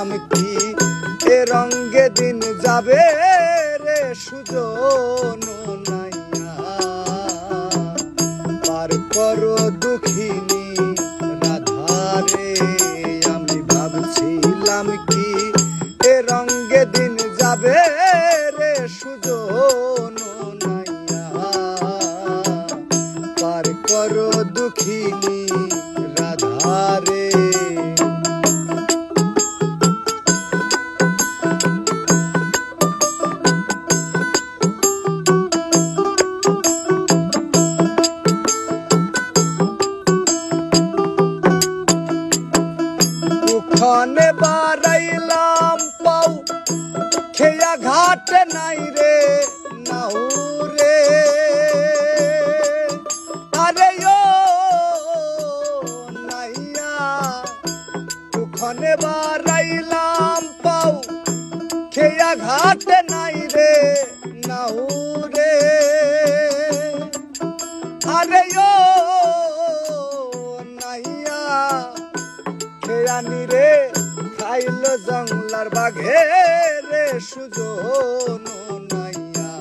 ভাবছিলাম কি এ রঙে দিন যাবে রে সুজন নাইয়া পার করো দুঃখিনী রাধারে আমি ভাবছিলাম কি এ রঙে দিন যাবে রে সুজন নাইয়া পার করো দুঃখিনী রাধারে খনে বারাইলাম পাও খেয়া ঘাটে নাই রে নাও রে আরে ও নাইয়া খনে বারাইলাম পাও খেয়া ঘাটে নাই রে নাও রে আরে ও নাইয়া খেয়ানি রে খাইল জংলার বাঘে রে সুজন নাইয়া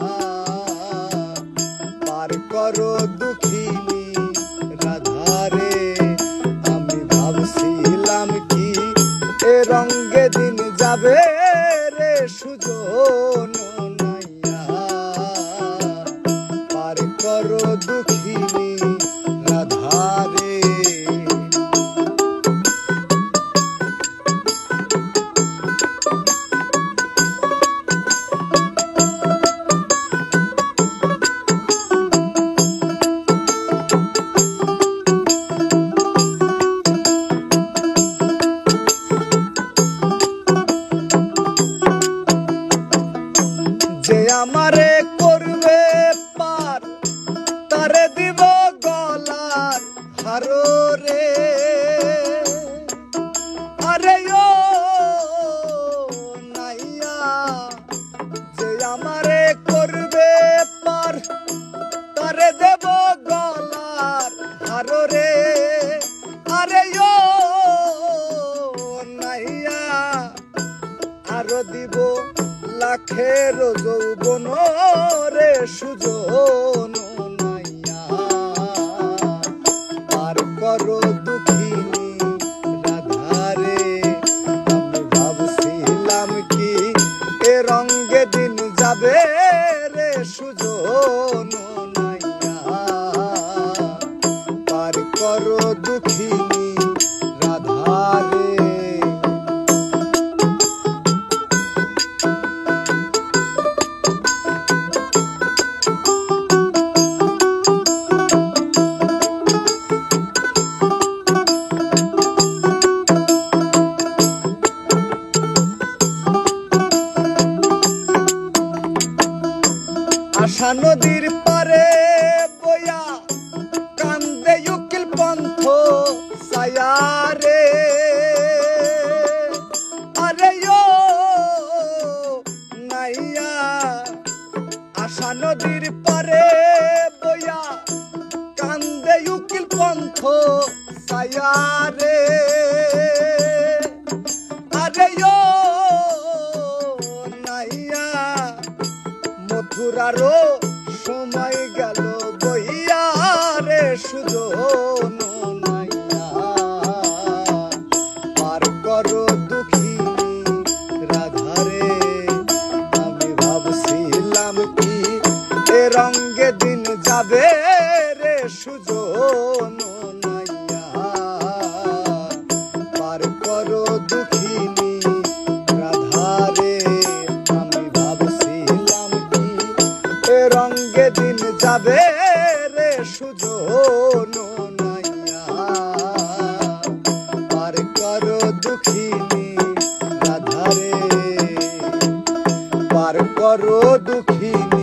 পার করো দুঃখিনী রাধারে আমি ভাবছিলাম কি এ রঙে দিন যাবে রে সুজন নাইয়া পার করো দুঃখিনী রাধারে যে আমারে করবে পার তারে দিব গলার হারো রে আরে ও নাইয়া যে আমারে করবে পার তারে দেব গলার হারো রে আরে ও নাইয়া আরো দিব লাখের যৌবন রে সুজন নাইয়া পার করো দুঃখিনী রাধারে আমি ভাবছিলাম কি এ রঙে দিন যাবে রে সুজন নাইয়া পার করো দুঃখিনী রাধারে আশা নদীর পারে বয়া কান্দে উকিল পন্থ সায়ারে আরে ও নাইয়া আশা নদীর পারে বয়া কান্দে উকিল পন্থ সায়ারে আরে ও নাইয়া মথুরারও সময় গেল বইয়া রে সুজন নাইয়া পার করো দুঃখিনী রাধারে আমি ভাবছিলাম কি এ রঙে দিন যাবে রে সুজন নাইয়া পার করো দুঃখিনী রাধারে আমি ভাবছিলাম কি এ রঙে দিন যাবে রে সুজন নাইয়া পার করো দুঃখিনী রাধারে পার করো দুঃখিনী